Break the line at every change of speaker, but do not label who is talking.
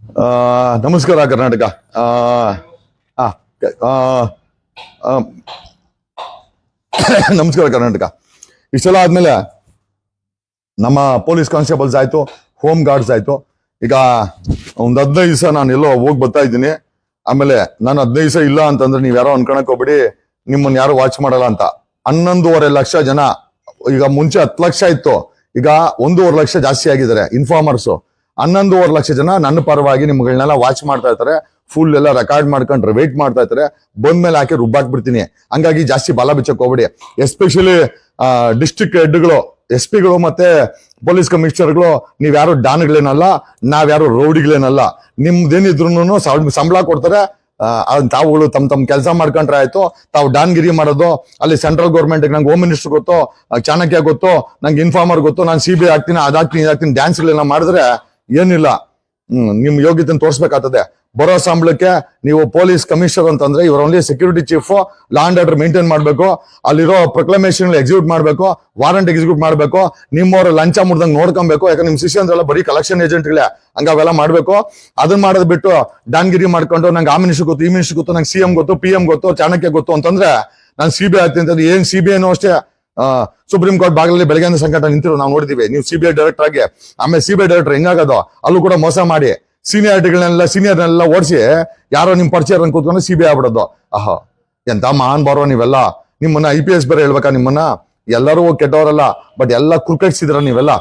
ನಮಸ್ಕಾರ ಕರ್ನಾಟಕ. ಆ, ಆ, ಆ, ನಮಸ್ಕಾರ ಕರ್ನಾಟಕ. ಇಷ್ಟೆಲ್ಲ ಆದ್ಮೇಲೆ ನಮ್ಮ ಪೊಲೀಸ್ ಕಾನ್ಸ್ಟೇಬಲ್ಸ್ ಆಯ್ತು, ಹೋಮ್ ಗಾರ್ಡ್ಸ್ ಆಯ್ತು. ಈಗ ಒಂದ್ 15 ದಿವಸ ನಾನು ಎಲ್ಲೋ ಹೋಗಿ ಬರ್ತಾ ಇದ್ದೀನಿ. ಆಮೇಲೆ ನಾನು 15 ದಿವಸ ಇಲ್ಲ ಅಂತಂದ್ರೆ ನೀವ್ ಯಾರೋ ಅನ್ಕೊಳಕ್ ಹೋಗ್ಬಿಡಿ ನಿಮ್ಮನ್ನ ಯಾರು ವಾಚ್ ಮಾಡಲ್ಲ ಅಂತ. 11.5 ಲಕ್ಷ ಜನ, ಈಗ ಮುಂಚೆ 10 ಲಕ್ಷ ಇತ್ತು, ಈಗ 1.5 ಲಕ್ಷ ಜಾಸ್ತಿ ಆಗಿದ್ದಾರೆ ಇನ್ಫಾರ್ಮರ್ಸ್. 11.5 ಲಕ್ಷ ಜನ ನನ್ನ ಪರವಾಗಿ ನಿಮ್ಗಳನ್ನೆಲ್ಲ ವಾಚ್ ಮಾಡ್ತಾ ಇರ್ತಾರೆ. ಫುಲ್ ಎಲ್ಲ ರೆಕಾರ್ಡ್ ಮಾಡ್ಕೊಂಡ್ರೆ ವೇಟ್ ಮಾಡ್ತಾ ಇರ್ತಾರೆ. ಬಂದ್ಮೇಲೆ ಹಾಕಿ ರುಬ್ಬಾಕ್ಬಿಡ್ತೀನಿ. ಹಂಗಾಗಿ ಜಾಸ್ತಿ ಬಲ ಬಿಚ್ಚಕ್ ಹೋಗ್ಬಿಡಿ. ಎಸ್ಪೆಷಲಿ ಡಿಸ್ಟ್ರಿಕ್ಟ್ ಹೆಡ್ಗಳು, ಎಸ್ ಪಿಗಳು ಮತ್ತೆ ಪೊಲೀಸ್ ಕಮಿಷನರ್ಗಳು, ನೀವ್ಯಾರು ಡಾನ್ಗಳೇನಲ್ಲ, ನಾವ್ಯಾರು ರೌಡಿಗಳೇನಲ್ಲ. ನಿಮ್ದೇನಿದ್ರು ಸಂಬಳ ಕೊಡ್ತಾರೆ. ತಾವುಗಳು ತಮ್ಮ ಕೆಲಸ ಮಾಡ್ಕೊಂಡ್ರೆ ಆಯ್ತು. ತಾವು ಡಾನ್ಗಿರಿ ಮಾಡೋದು ಅಲ್ಲಿ ಸೆಂಟ್ರಲ್ ಗೌರ್ಮೆಂಟ್, ನಂಗೆ ಹೋಮ್ ಮಿನಿಸ್ಟರ್ ಗೊತ್ತು, ಚಾಣಕ್ಯ ಗೊತ್ತು, ನಂಗೆ ಇನ್ಫಾರ್ಮರ್ ಗೊತ್ತು, ನಾನು CBI ಆಗ್ತೀನಿ, ಅದಾಗ್ತೀನಿ ಡ್ಯಾನ್ಸ್ಗಳನ್ನ ಮಾಡಿದ್ರೆ ಏನಿಲ್ಲ. ನಿಮ್ ಯೋಗ್ಯತೆ ತೋರಿಸ್ಬೇಕಾಗ್ತದೆ. ಬರೋ ಸಂಬಳಕ್ಕೆ ನೀವು ಪೊಲೀಸ್ ಕಮಿಷನರ್ ಅಂತಂದ್ರೆ ಇವ್ರ only security chief, law and order maintain ಮಾಡ್ಬೇಕು, ಅಲ್ಲಿರೋ ಪ್ರೊಕ್ಲಮೇಷನ್ ಎಕ್ಸಿಕ್ಯೂಟ್ ಮಾಡ್ಬೇಕು, ವಾರಂಟ್ ಎಕ್ಸಿಕ್ಯೂಟ್ ಮಾಡ್ಬೇಕು, ನಿಮ್ಮವ್ರ ಲಂಚ ಮುಡ್ದಂಗ್ ನೋಡ್ಕೊಬೇಕು. ಯಾಕಂದ್ರೆ ನಿಮ್ ಶಿಷ್ಯಂದ್ರೆಲ್ಲ ಬರೀ ಕಲೆಕ್ಷನ್ ಏಜೆಂಟ್ಗಳೇ, ಹಂಗ ಅವೆಲ್ಲ ಮಾಡ್ಬೇಕು. ಅದನ್ನ ಮಾಡೋದ್ ಬಿಟ್ಟು ಡಾನ್ಗಿರಿ ಮಾಡ್ಕೊಂಡು ನಂಗೆ ಆ ಮಿನಿಸ್ಟರ್ ಗೊತ್ತು, ಈ ಮಿನಿಸ್ಟರ್ ಗೊತ್ತು, ನಂಗೆ CM ಗೊತ್ತು, PM ಗೊತ್ತು, ಚಾಣಕ್ಯ ಗೊತ್ತು ಅಂತಂದ್ರೆ ನಾನು CBI ಆಗ್ತೀನಿ ಅಂತಂದ್ರೆ ಏನ್ CBI ಅಷ್ಟೇ. ಸುಪ್ರೀಂ ಕೋರ್ಟ್ ಬಾಗಿಲಲ್ಲಿ ಬೆಳಗ್ಗೆ ಸಂಕಟ ನಿಂತಿರೋ ನಾವು ನೋಡಿದೀವಿ. ನೀವು CBI ಡೈರೆಕ್ಟರ್ ಆಗಿ, ಆಮೇಲೆ CBI ಡೈರೆಕ್ಟರ್ ಹೆಂಗಾಗೋದು, ಅಲ್ಲೂ ಕೂಡ ಮೋಸ ಮಾಡಿ ಸೀನಿಯರ್ನೆಲ್ಲ ಓಡಿಸಿ ಯಾರೋ ನಿಮ್ ಪರಿಚಯ ಕೂತ್ಕೊಂಡು CBI ಆಗ್ಬಿಡೋದು. ಎಂತ ಮಹಾನ್ ಬಾರೋ ನೀವೆಲ್ಲ. ನಿಮ್ಮನ್ನ IPS ಬೇರೆ ಹೇಳ್ಬೇಕಾ? ನಿಮ್ಮನ್ನ ಎಲ್ಲರೂ ಕೆಟ್ಟವರಲ್ಲ, ಬಟ್ ಎಲ್ಲ ಕ್ರಿಕೆಟ್ಸ್ ಇದ್ರ ನೀವೆಲ್ಲ.